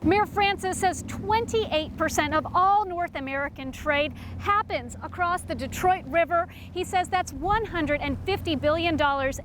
Mayor Francis says 28% of all North American trade happens across the Detroit River. He says that's $150 billion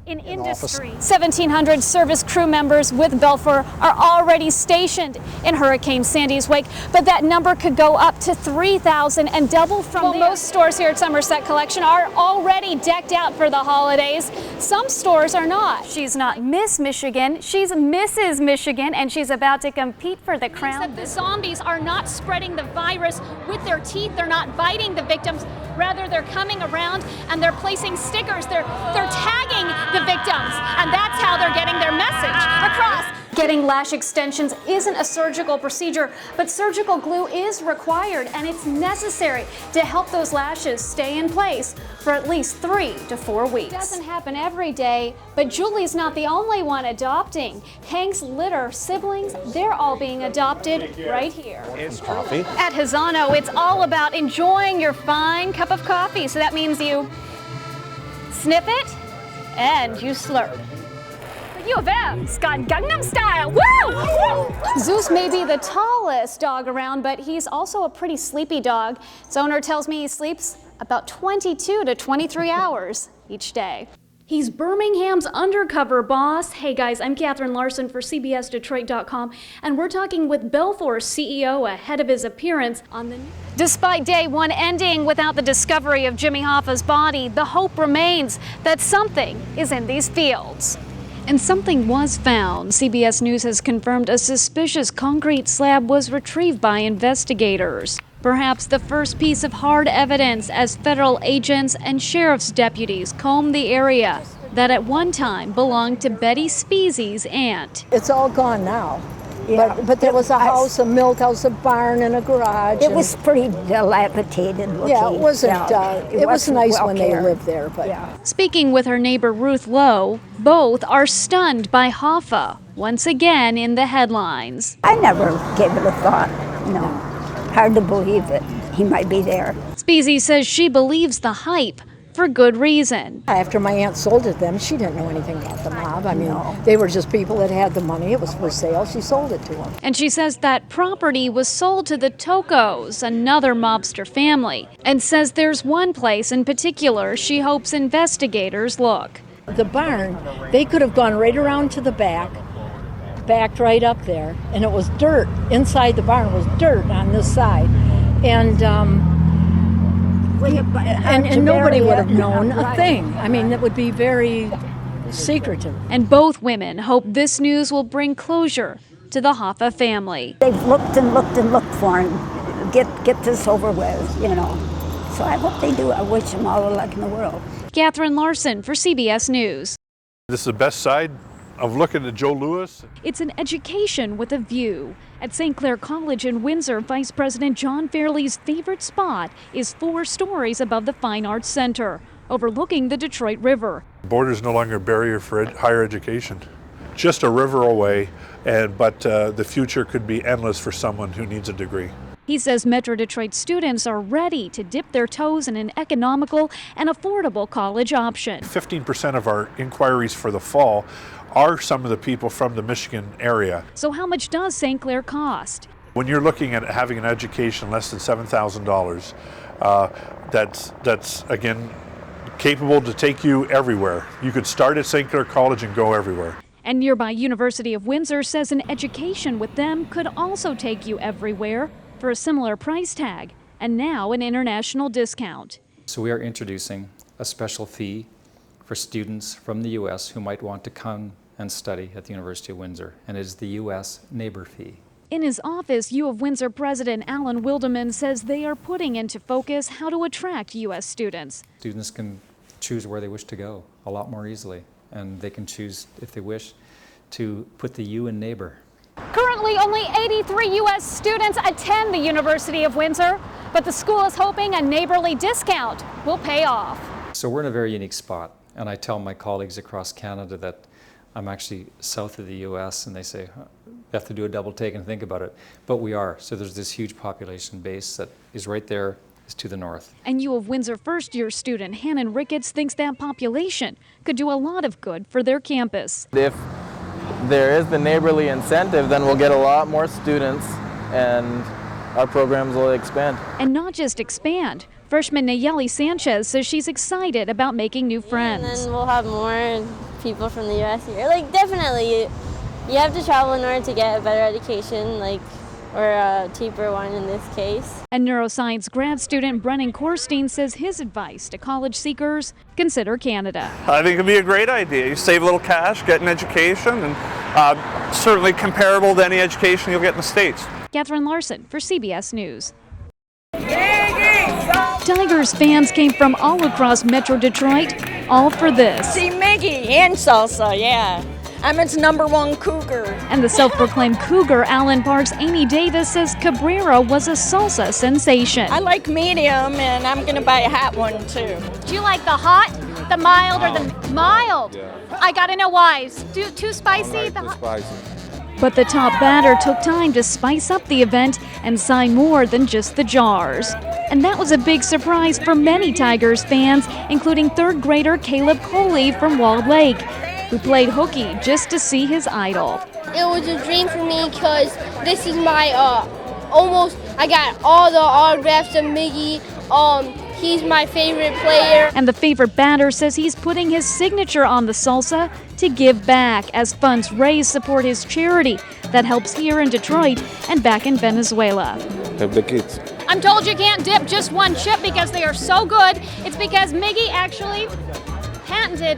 in industry. 1,700 service crew members with Belfour are already stationed in Hurricane Sandy's wake, but that number could go up to 3,000 and double from there. Most stores here at Somerset Collection are already decked out for the holidays. Some stores are not. She's not Miss Michigan, she's Mrs. Michigan, and she's about to compete for the crown. The zombies are not spreading the virus with their teeth. They're not biting the victims. Rather, they're coming around and they're placing stickers. They're tagging the victims, and that's how they're getting their message across. Getting lash extensions isn't a surgical procedure, but surgical glue is required, and it's necessary to help those lashes stay in place for at least 3 to 4 weeks. It doesn't happen every day, but Julie's not the only one adopting. Hank's litter siblings, they're all being adopted right here. It's coffee. At Hazano, it's all about enjoying your fine cup of coffee. So that means you sniff it and you slurp. U of M's got Gangnam Style. Woo! Zeus may be the tallest dog around, but he's also a pretty sleepy dog. Its owner tells me he sleeps about 22 to 23 hours each day. He's Birmingham's undercover boss. Hey guys, I'm Kathryn Larson for CBSDetroit.com, and we're talking with Belfour's CEO ahead of his appearance on the news. Despite day one ending without the discovery of Jimmy Hoffa's body, the hope remains that something is in these fields. And something was found. CBS News has confirmed a suspicious concrete slab was retrieved by investigators. Perhaps the first piece of hard evidence as federal agents and sheriff's deputies comb the area that at one time belonged to Betty Speezy's aunt. It's all gone now. Yeah. But there was a house, a milk house, a barn, and a garage. It was pretty dilapidated looking. Yeah, it wasn't. It was nice well when cared. they lived there, but Yeah. Speaking with her neighbor Ruth Lowe, both are stunned by Hoffa, once again in the headlines. I never gave it a thought. No, hard to believe it. He might be there. Speezy says she believes the hype for good reason. after my aunt sold it to them, she didn't know anything about the mob. I mean, they were just people that had the money. It was for sale. She sold it to them. And she says that property was sold to the Tocos, another mobster family, and says there's one place in particular she hopes investigators look. The barn, they could have gone right around to the backed right up there, and it was dirt. Inside the barn was dirt on this side. And nobody would have known a thing. I mean, it would be very secretive. And both women hope this news will bring closure to the Hoffa family. They've looked and looked and looked for him. Get this over with, you know. So I hope they do. I wish them all the luck in the world. Kathryn Larson for CBS News. This is the best side of looking at Joe Louis. It's an education with a view. At St. Clair College in Windsor, Vice President John Fairley's favorite spot is 4 stories above the Fine Arts Center, overlooking the Detroit River. The border is no longer a barrier for higher education. Just a river away, but the future could be endless for someone who needs a degree. He says Metro Detroit students are ready to dip their toes in an economical and affordable college option. 15% of our inquiries for the fall are some of the people from the Michigan area. So how much does St. Clair cost? When you're looking at having an education less than $7,000, that's again capable to take you everywhere. You could start at St. Clair College and go everywhere. And nearby University of Windsor says an education with them could also take you everywhere for a similar price tag, and now an international discount. So we are introducing a special fee for students from the U.S. who might want to come and study at the University of Windsor, and it is the U.S. neighbor fee. In his office, U of Windsor President Alan Wildeman says they are putting into focus how to attract U.S. students. Students can choose where they wish to go a lot more easily, and they can choose, if they wish, to put the U in neighbor. Currently, only 83 U.S. students attend the University of Windsor, but the school is hoping a neighborly discount will pay off. So we're in a very unique spot, and I tell my colleagues across Canada that I'm actually south of the U.S., and they say, you have to do a double take and think about it. But we are. So there's this huge population base that is right there, is to the north. And U of Windsor first-year student Hannon Ricketts thinks that population could do a lot of good for their campus. If there is the neighborly incentive, then we'll get a lot more students and our programs will expand. And not just expand. Freshman Nayeli Sanchez says she's excited about making new friends. And then we'll have more people from the U.S. here. Like, definitely, you have to travel in order to get a better education, like, or a cheaper one in this case. And neuroscience grad student Brennan Korstein says his advice to college seekers: consider Canada. I think it'd be a great idea. You save a little cash, get an education, and certainly comparable to any education you'll get in the States. Kathryn Larson for CBS News. Tigers fans came from all across Metro Detroit, all for this. See Miggy and salsa, yeah. I'm its #1 cougar. And the self-proclaimed cougar, Allen Park's Amy Davis, says Cabrera was a salsa sensation. I like medium, and I'm gonna buy a hot one too. Do you like the hot, the mild, or the mild? Yeah. I gotta know why. Too spicy? Spicy. But the top batter took time to spice up the event and sign more than just the jars. And that was a big surprise for many Tigers fans, including third grader Caleb Coley from Walled Lake, who played hooky just to see his idol. It was a dream for me because this is my I got all the autographs of Miggy. He's my favorite player. And the favorite batter says he's putting his signature on the salsa to give back as funds raised support his charity that helps here in Detroit and back in Venezuela. Help the kids. I'm told you can't dip just one chip because they are so good. It's because Miggy actually patented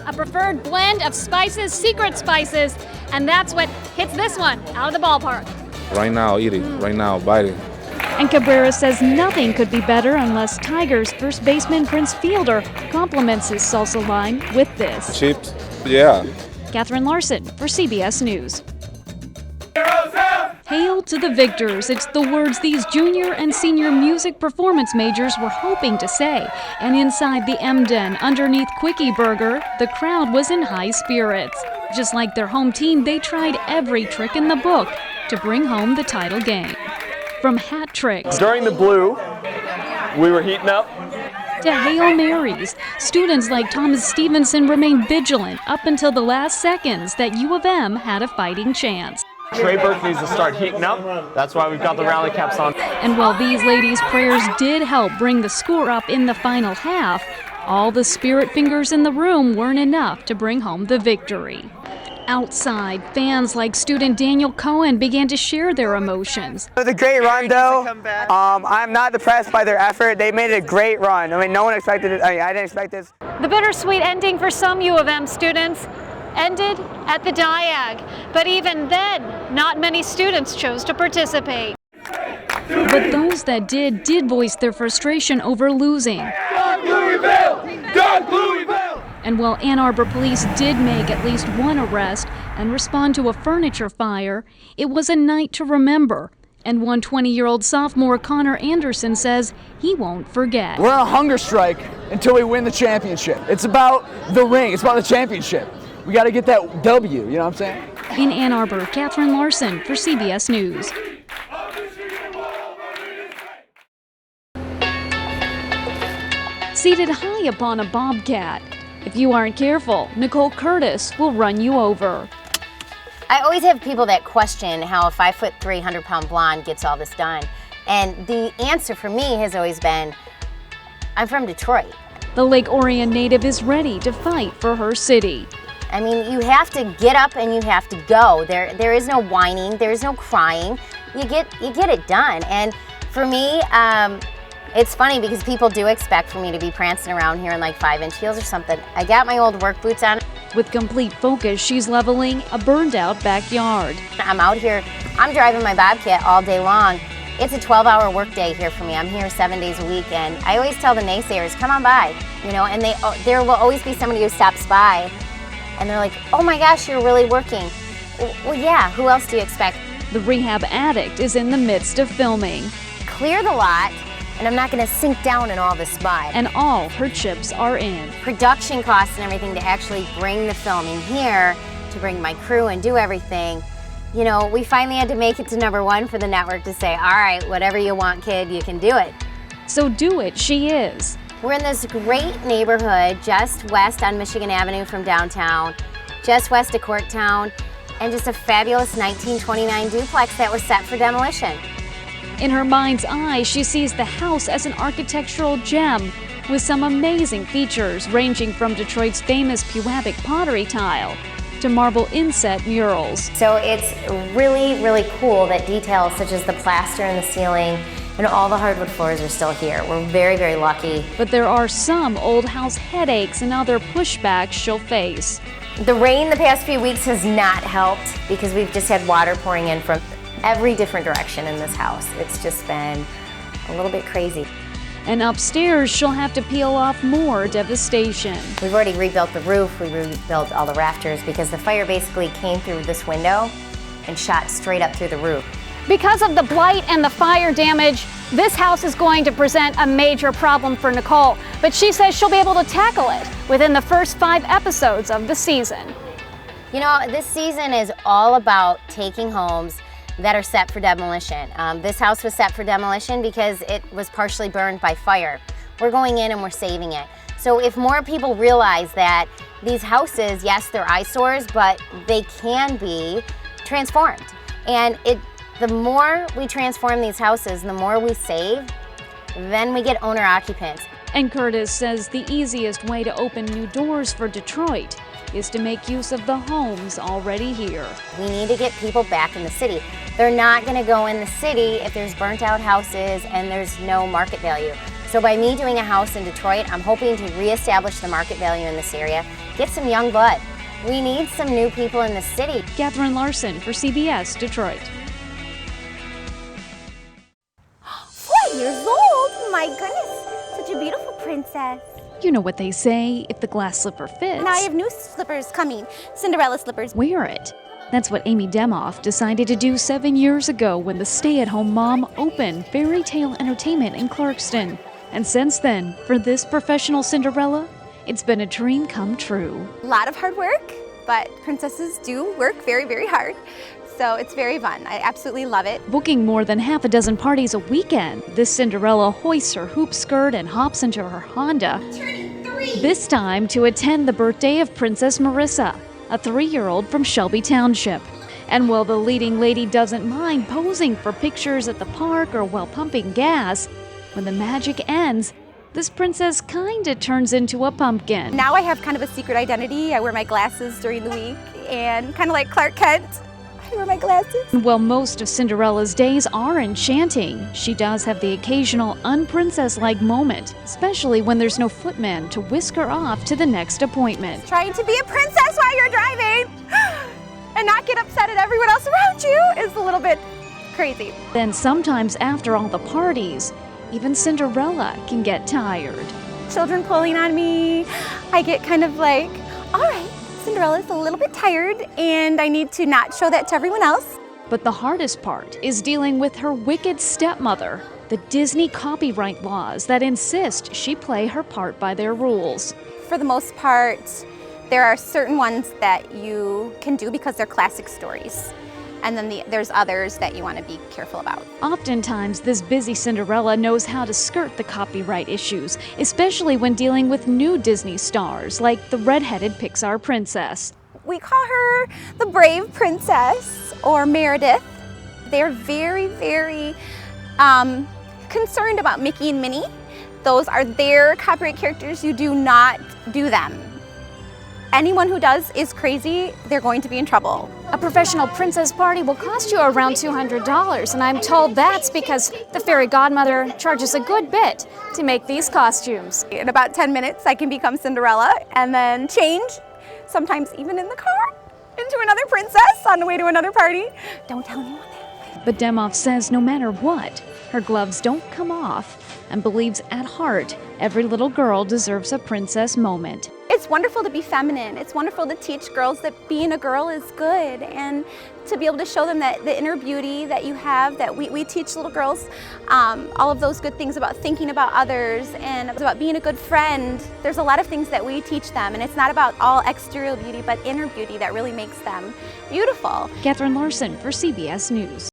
a preferred blend of spices, secret spices, and that's what hits this one out of the ballpark. Right now, eating. Right now, biting. And Cabrera says nothing could be better unless Tigers first baseman Prince Fielder compliments his salsa line with this. Chips? Yeah. Kathryn Larson for CBS News. Hail to the victors. It's the words these junior and senior music performance majors were hoping to say. And inside the M-Den, underneath Quickie Burger, the crowd was in high spirits. Just like their home team, they tried every trick in the book to bring home the title game. From hat tricks during the blue, we were heating up, to Hail Marys, students like Thomas Stevenson remained vigilant up until the last seconds that U of M had a fighting chance. Trey Burke needs to start heating up. That's why we've got the rally caps on. And while these ladies' prayers did help bring the score up in the final half, all the spirit fingers in the room weren't enough to bring home the victory. Outside, fans like student Daniel Cohen began to share their emotions. It was a great run, though. I'm not depressed by their effort. They made a great run. I mean, no one expected it. I didn't expect this. The bittersweet ending for some U of M students ended at the Diag. But even then, not many students chose to participate. But those that did voice their frustration over losing. Dog Louisville! Dog Louisville! And while Ann Arbor police did make at least one arrest and respond to a furniture fire, it was a night to remember. And one 20-year-old sophomore, Connor Anderson, says he won't forget. We're on a hunger strike until we win the championship. It's about the ring. It's about the championship. We got to get that W, you know what I'm saying? In Ann Arbor, Kathryn Larson for CBS News. Seated high upon a bobcat. If you aren't careful, Nicole Curtis will run you over. I always have people that question how a 5'3", 100-pound blonde gets all this done. And the answer for me has always been, I'm from Detroit. The Lake Orion native is ready to fight for her city. I mean, you have to get up and you have to go. There is no whining, there is no crying. You get it done. And for me, it's funny because people do expect for me to be prancing around here in like 5-inch heels or something. I got my old work boots on. With complete focus, she's leveling a burned-out backyard. I'm out here, I'm driving my Bobcat all day long. It's a 12-hour work day here for me. I'm here 7 days a week, and I always tell the naysayers, come on by, you know, and there will always be somebody who stops by, and they're like, oh my gosh, you're really working. Well, yeah, who else do you expect? The rehab addict is in the midst of filming. Clear the lot. And I'm not going to sink down in all this mud. And all her chips are in. Production costs and everything to actually bring the film in here, to bring my crew and do everything. You know, we finally had to make it to #1 for the network to say, all right, whatever you want, kid, you can do it. So do it, she is. We're in this great neighborhood just west on Michigan Avenue from downtown, just west of Corktown. and just a fabulous 1929 duplex that was set for demolition. In her mind's eye, she sees the house as an architectural gem with some amazing features ranging from Detroit's famous Pewabic pottery tile to marble inset murals. So it's really, really cool that details such as the plaster in the ceiling and all the hardwood floors are still here. We're very, very lucky. But there are some old house headaches and other pushbacks she'll face. The rain the past few weeks has not helped because we've just had water pouring in from every different direction in this house. It's just been a little bit crazy. And upstairs, she'll have to peel off more devastation. We've already rebuilt the roof, we rebuilt all the rafters because the fire basically came through this window and shot straight up through the roof. Because of the blight and the fire damage, this house is going to present a major problem for Nicole, but she says she'll be able to tackle it within the first 5 episodes of the season. You know, this season is all about taking homes that are set for demolition. This house was set for demolition because it was partially burned by fire. We're going in and we're saving it. So if more people realize that these houses, yes, they're eyesores, but they can be transformed. And the more we transform these houses, the more we save, then we get owner occupants. And Curtis says the easiest way to open new doors for Detroit is to make use of the homes already here. We need to get people back in the city. They're not going to go in the city if there's burnt out houses and there's no market value. So by me doing a house in Detroit, I'm hoping to reestablish the market value in this area, get some young blood. We need some new people in the city. Kathryn Larson for CBS Detroit. 4 years old? My goodness, such a beautiful princess. You know what they say, if the glass slipper fits. Now I have new slippers coming, Cinderella slippers. Wear it. That's what Amy Demoff decided to do 7 years ago when the stay-at-home mom opened Fairy Tale Entertainment in Clarkston. And since then, for this professional Cinderella, it's been a dream come true. A lot of hard work, but princesses do work very, very hard. So it's very fun. I absolutely love it. Booking more than half a dozen parties a weekend, this Cinderella hoists her hoop skirt and hops into her Honda. Turning 3. This time to attend the birthday of Princess Marissa, a 3-year-old from Shelby Township. And while the leading lady doesn't mind posing for pictures at the park or while pumping gas, when the magic ends, this princess kinda turns into a pumpkin. Now I have kind of a secret identity. I wear my glasses during the week and kind of like Clark Kent. I wear my glasses. While most of Cinderella's days are enchanting, she does have the occasional unprincess-like moment, especially when there's no footman to whisk her off to the next appointment. Trying to be a princess while you're driving and not get upset at everyone else around you is a little bit crazy. Then sometimes after all the parties, even Cinderella can get tired. Children pulling on me, I get kind of like, all right, Cinderella's a little bit tired and I need to not show that to everyone else. But the hardest part is dealing with her wicked stepmother, the Disney copyright laws that insist she play her part by their rules. For the most part, there are certain ones that you can do because they're classic stories. And then there's others that you want to be careful about. Oftentimes, this busy Cinderella knows how to skirt the copyright issues, especially when dealing with new Disney stars like the red-headed Pixar princess. We call her the Brave Princess or Meredith. They're very, very concerned about Mickey and Minnie. Those are their copyright characters. You do not do them. Anyone who does is crazy. They're going to be in trouble. A professional princess party will cost you around $200, and I'm told that's because the fairy godmother charges a good bit to make these costumes. In about 10 minutes, I can become Cinderella and then change, sometimes even in the car, into another princess on the way to another party. Don't tell anyone that. But Demoff says no matter what, her gloves don't come off and believes at heart every little girl deserves a princess moment. It's wonderful to be feminine. It's wonderful to teach girls that being a girl is good and to be able to show them that the inner beauty that you have, that we teach little girls all of those good things about thinking about others and about being a good friend. There's a lot of things that we teach them, and it's not about all exterior beauty but inner beauty that really makes them beautiful. Kathryn Larson for CBS News.